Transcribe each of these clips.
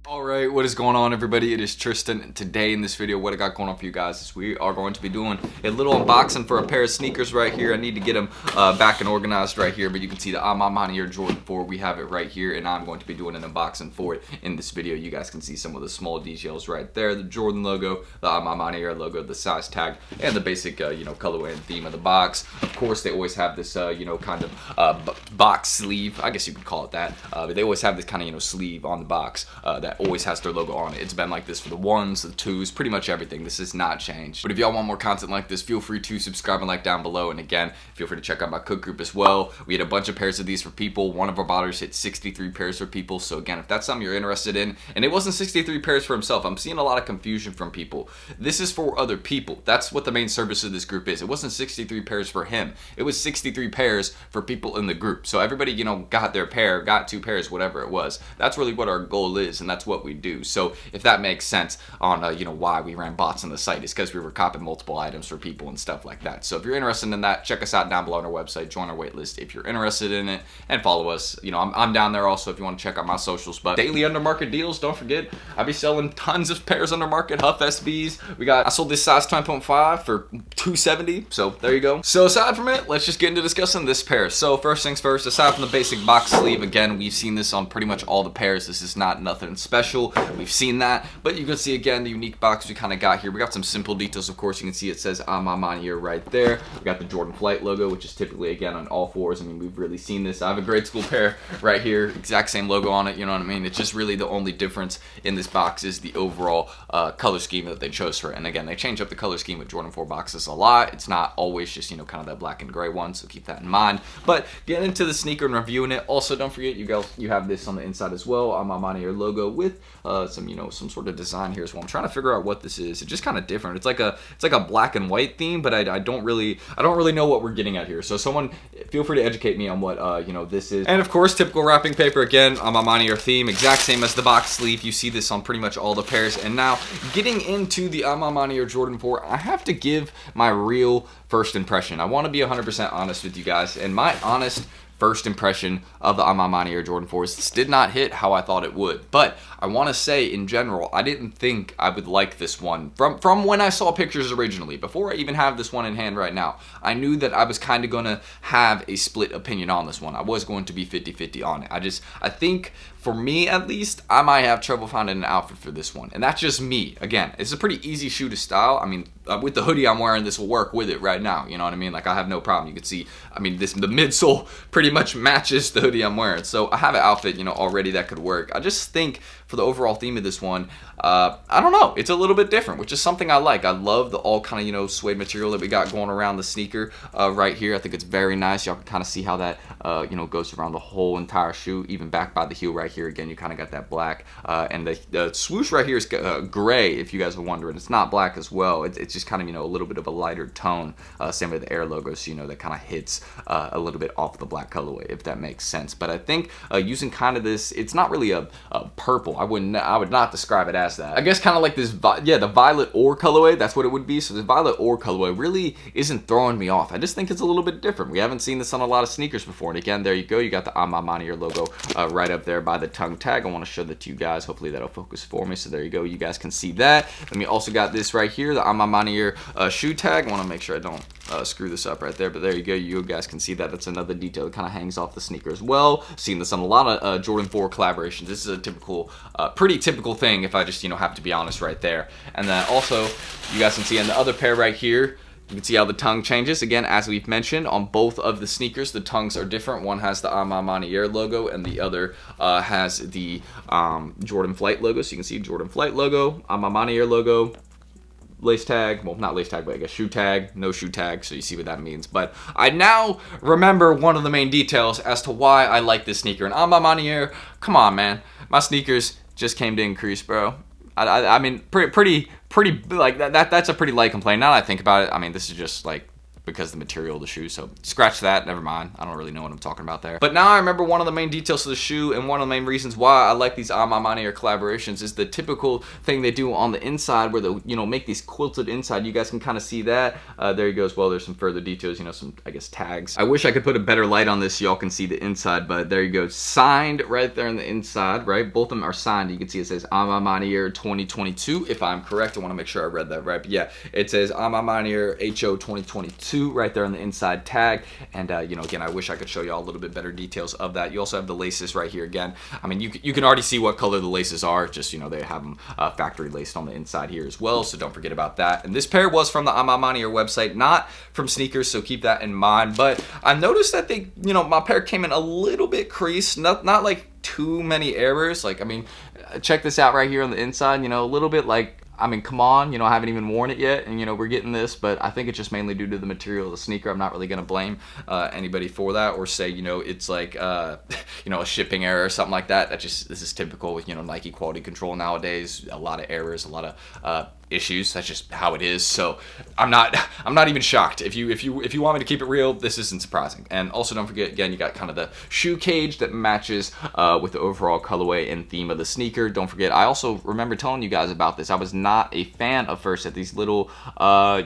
Alright, what is going on, everybody? It is Tristan, and today in this video what I got going on for you guys is we are going to be doing a little unboxing for a pair of sneakers right here. I need to get them back and organized right here, but you can see the MANIERE Jordan 4. We have it right here, and I'm going to be doing an unboxing for it in this video. You guys can see some of the small details right there, the Jordan logo, the MANIERE logo, the size tag, and the basic colorway and theme of the box. Of course, they always have this kind of box sleeve, I guess you could call it that, but they always have this kind of sleeve on the box that always has their logo on it. It's been like this for the ones, the twos, pretty much everything. This has not changed. But if y'all want more content like this, feel free to subscribe and like down below. And again, feel free to check out my cook group as well. We had a bunch of pairs of these for people. One of our botters hit 63 pairs for people. So again, if that's something you're interested in, and it wasn't 63 pairs for himself, I'm seeing a lot of confusion from people. This is for other people. That's what the main service of this group is. It wasn't 63 pairs for him. It was 63 pairs for people in the group. So everybody, got their pair, got two pairs, whatever it was. That's really what our goal is, and that's what we do. So if that makes sense on why we ran bots on the site, is because we were copying multiple items for people and stuff like that. So if you're interested in that, check us out down below on our website, join our waitlist if you're interested in it, and follow us. I'm down there also if you want to check out my socials. But daily under market deals, don't forget, I be selling tons of pairs under market. Huff SBs, I sold this size 10.5 for $270, so there you go. So aside from it, let's just get into discussing this pair. So first things first, aside from the basic box sleeve, again, we've seen this on pretty much all the pairs. This is not nothing special. We've seen that, but you can see again the unique box we kind of got here. We got some simple details, of course. You can see it says MANIERE right there. We got the Jordan Flight logo, which is typically again on all fours. I mean, we've really seen this. I have a grade school pair right here, exact same logo on it. You know what I mean? It's just really the only difference in this box is the overall color scheme that they chose for it. And again, they change up the color scheme with Jordan 4 boxes a lot. It's not always just kind of that black and gray one, so keep that in mind. But getting into the sneaker and reviewing it. Also, don't forget you have this on the inside as well, MANIERE logo with some sort of design here as well. I'm trying to figure out what this is. It's just kind of different. It's like a black and white theme, but I don't really know what we're getting at here. So someone feel free to educate me on what this is. And of course, typical wrapping paper again, MANIERE theme, exact same as the box sleeve. You see this on pretty much all the pairs. And now getting into the MANIERE Jordan 4, I have to give my real first impression. I want to be 100% honest with you guys, and my honest first impression of the MANIERE Jordan 4s did not hit how I thought it would. But I want to say, in general, I didn't think I would like this one from when I saw pictures originally. Before I even have this one in hand right now, I knew that I was kind of going to have a split opinion on this one. I was going to be 50-50 on it. I think, for me at least, I might have trouble finding an outfit for this one. And that's just me. Again, it's a pretty easy shoe to style. I mean, with the hoodie I'm wearing, this will work with it right now. You know what I mean? Like, I have no problem. You can see, I mean, the midsole pretty much matches the hoodie I'm wearing. So I have an outfit, already that could work. I just think for the overall theme of this one, I don't know, it's a little bit different, which is something I like. I love the all kind of, suede material that we got going around the sneaker right here. I think it's very nice. Y'all can kind of see how that, goes around the whole entire shoe, even back by the heel right here. Again, you kind of got that black, and the swoosh right here is gray, if you guys are wondering. It's not black as well. It's just kind of, a little bit of a lighter tone. Same with the Air logo, so, that kind of hits a little bit off the black colorway, if that makes sense. But I think using kind of this, it's not really a purple. I would not describe it as that. I guess kind of like this, the violet ore colorway, that's what it would be. So the violet ore colorway really isn't throwing me off. I just think it's a little bit different. We haven't seen this on a lot of sneakers before. And again, there you go. You got the MANIERE logo right up there by the tongue tag. I want to show that to you guys. Hopefully that'll focus for me. So there you go. You guys can see that. Then we also got this right here, the MANIERE shoe tag. I want to make sure I don't screw this up right there, but there you go. You guys can see that. That's another detail that kind of hangs off the sneaker as well. Seen this on a lot of Jordan 4 collaborations. This is a typical, pretty typical thing, if I just have to be honest right there. And then also, you guys can see on the other pair right here, you can see how the tongue changes. Again, as we've mentioned, on both of the sneakers, the tongues are different. One has the MANIERE logo, and the other has the Jordan Flight logo. So you can see Jordan Flight logo, MANIERE logo, lace tag, well, not lace tag, but I guess shoe tag, no shoe tag, so you see what that means. But I now remember one of the main details as to why I like this sneaker. And MANIERE, come on, man, my sneakers just came to increase, bro. I mean, pretty like that's a pretty light complaint. Now that I think about it, I mean, this is just like because the material of the shoe. So scratch that, never mind. I don't really know what I'm talking about there. But now I remember one of the main details of the shoe, and one of the main reasons why I like these MANIERE collaborations is the typical thing they do on the inside where they, you know, make these quilted inside. You guys can kind of see that. There you go as well. There's some further details, you know, some, I guess, tags. I wish I could put a better light on this so y'all can see the inside, but there you go. Signed right there on the inside, right? Both of them are signed. You can see it says MANIERE 2022, if I'm correct. I want to make sure I read that right. But yeah, it says MANIERE HO 2022 right there on the inside tag. And, you know, again, I wish I could show y'all a little bit better details of that. You also have the laces right here again. I mean, you can already see what color the laces are. Just, you know, they have them factory laced on the inside here as well. So don't forget about that. And this pair was from the MANIERE website, not from sneakers. So keep that in mind. But I noticed that they, you know, my pair came in a little bit creased, not like too many errors. Like, I mean, check this out right here on the inside, you know, a little bit like, I mean, come on, you know, I haven't even worn it yet, and, you know, we're getting this, but I think it's just mainly due to the material of the sneaker. I'm not really going to blame anybody for that, or say, you know, it's like, you know, a shipping error or something like that. This is typical with, you know, Nike quality control nowadays. A lot of errors, a lot of issues. That's just how it is. So I'm not even shocked. If you want me to keep it real, this isn't surprising. And also don't forget, again, you got kind of the shoe cage that matches with the overall colorway and theme of the sneaker. Don't forget, I also remember telling you guys about this. I was not a fan of first at these little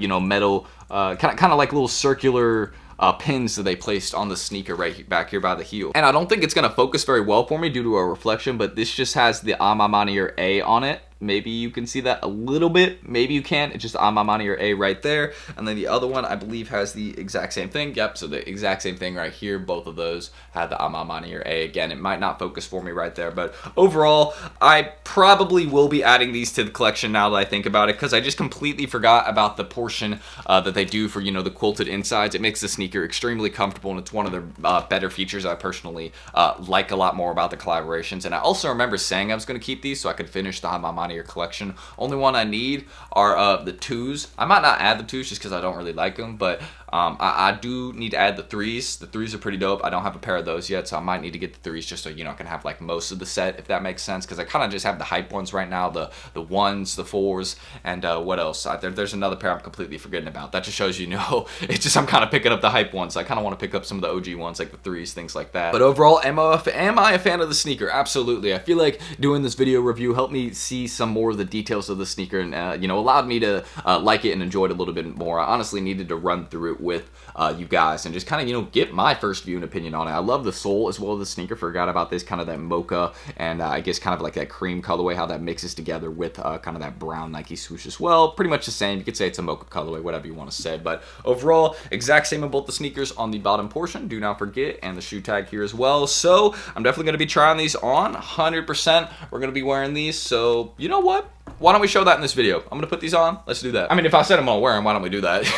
you know, metal kind of like little circular pins that they placed on the sneaker right back here by the heel. And I don't think it's going to focus very well for me due to a reflection, but this just has the MANIERE A on it. Maybe you can see that a little bit. Maybe you can't. It's just MANIERE A right there. And then the other one, I believe, has the exact same thing. Yep, so the exact same thing right here. Both of those have the MANIERE A. Again, it might not focus for me right there. But overall, I probably will be adding these to the collection now that I think about it, because I just completely forgot about the portion that they do for, you know, the quilted insides. It makes the sneaker extremely comfortable, and it's one of their better features I personally like a lot more about the collaborations. And I also remember saying I was going to keep these so I could finish the MANIERE collection. Only one I need are the 2s. I might not add the 2s just because I don't really like them, but I do need to add the 3s. The 3s are pretty dope. I don't have a pair of those yet, so I might need to get the 3s just so, you know, I can have like most of the set, if that makes sense, because I kind of just have the hype ones right now, the 1s, the 4s, and what else? There's another pair I'm completely forgetting about. That just shows you know, it's just I'm kind of picking up the hype ones. I kind of want to pick up some of the OG ones, like the 3s, things like that. But overall, am I a fan of the sneaker? Absolutely. I feel like doing this video review helped me see some more of the details of the sneaker, and you know, allowed me to like it and enjoy it a little bit more. I honestly needed to run through it with you guys and just kind of, you know, get my first view and opinion on it. I love the sole as well as the sneaker. Forgot about this, kind of that mocha and I guess kind of like that cream colorway, how that mixes together with kind of that brown Nike swoosh as well. Pretty much the same. You could say it's a mocha colorway, whatever you want to say, but overall, exact same in both the sneakers on the bottom portion, do not forget, and the shoe tag here as well. So I'm definitely going to be trying these on 100%. We're going to be wearing these, so you know what? Why don't we show that in this video? I'm going to put these on. Let's do that. I mean, if I said I'm going to wear them, why don't we do that?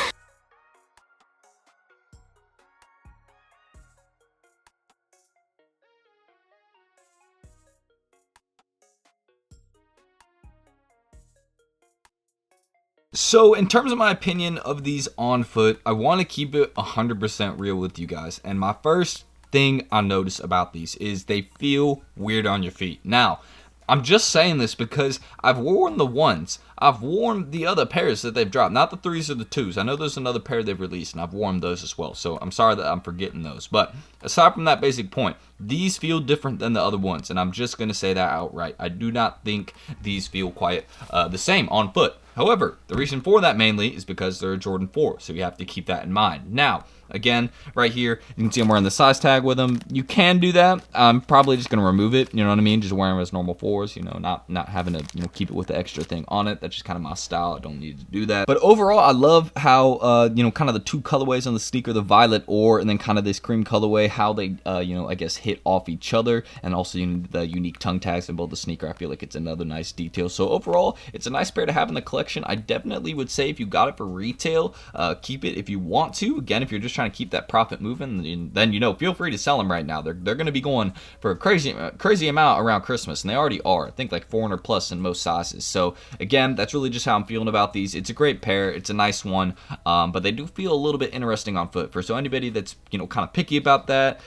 So in terms of my opinion of these on foot, I want to keep it 100% real with you guys. And my first thing I notice about these is they feel weird on your feet. Now, I'm just saying this because I've worn the 1s. I've worn the other pairs that they've dropped, not the 3s or the 2s. I know there's another pair they've released, and I've worn those as well. So I'm sorry that I'm forgetting those. But aside from that basic point, these feel different than the other ones, and I'm just going to say that outright. I do not think these feel quite the same on foot. However, the reason for that mainly is because they're a Jordan 4, so you have to keep that in mind. Now, again, right here, you can see I'm wearing the size tag with them. You can do that. I'm probably just going to remove it, you know what I mean? Just wearing them as normal 4s, you know, not having to, you know, keep it with the extra thing on it. That's just kind of my style. I don't need to do that. But overall, I love how, you know, kind of the 2 colorways on the sneaker, the violet ore, and then kind of this cream colorway, how they, you know, I guess hit off each other, and also the unique tongue tags in both the sneaker. I feel like it's another nice detail. So overall, it's a nice pair to have in the collection. I definitely would say if you got it for retail, keep it if you want to. Again, if you're just trying to keep that profit moving, then, you know, feel free to sell them right now. They're going to be going for a crazy amount around Christmas, and they already are. I think like 400 plus in most sizes. So again, that's really just how I'm feeling about these. It's a great pair. It's a nice one, but they do feel a little bit interesting on foot. So anybody that's, you know, kind of picky about that,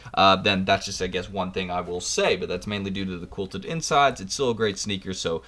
then that's just, I guess, one thing I will say. But that's mainly due to the quilted insides. It's still a great sneaker, so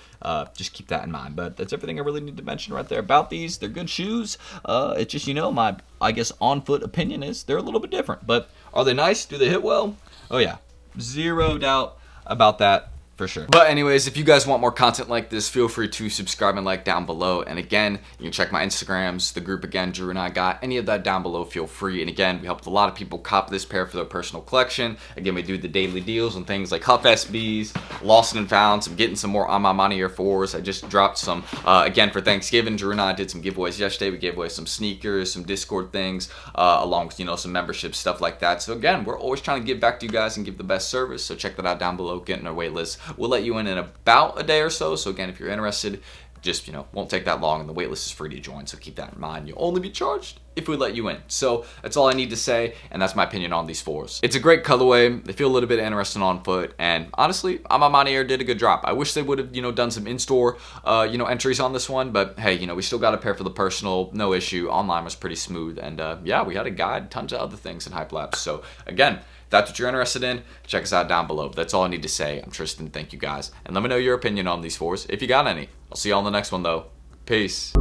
just keep that in mind. But that's everything I really need to to mention right there about these. They're good shoes. It's just, you know, my, I guess, on-foot opinion is they're a little bit different. But are they nice? Do they hit well? Oh, yeah. Zero doubt about that. For sure. But anyways, if you guys want more content like this, feel free to subscribe and like down below. And again, you can check my Instagrams, the group again, Drew and I got any of that down below, feel free. And again, we helped a lot of people cop this pair for their personal collection. Again, we do the daily deals on things like Huff SBs, Lost and Founds. I'm getting some more on my MANIERE 4s. I just dropped some, again, for Thanksgiving. Drew and I did some giveaways yesterday. We gave away some sneakers, some Discord things, along with, you know, some memberships, stuff like that. So again, we're always trying to give back to you guys and give the best service. So check that out down below, get in our wait list. We'll let you in about a day or so. So again, if you're interested, just, you know, won't take that long, and the waitlist is free to join. So keep that in mind. You'll only be charged if we let you in. So that's all I need to say, and that's my opinion on these 4s. It's a great colorway. They feel a little bit interesting on foot, and honestly, MANIERE did a good drop. I wish they would have, you know, done some in-store, you know, entries on this one, but hey, you know, we still got a pair for the personal, no issue. Online was pretty smooth, and yeah, we had a guide, tons of other things in Hype Labs. So again, if that's what you're interested in, check us out down below. But that's all I need to say. I'm Tristan. Thank you guys. And let me know your opinion on these 4s if you got any. I'll see you on the next one, though. Peace.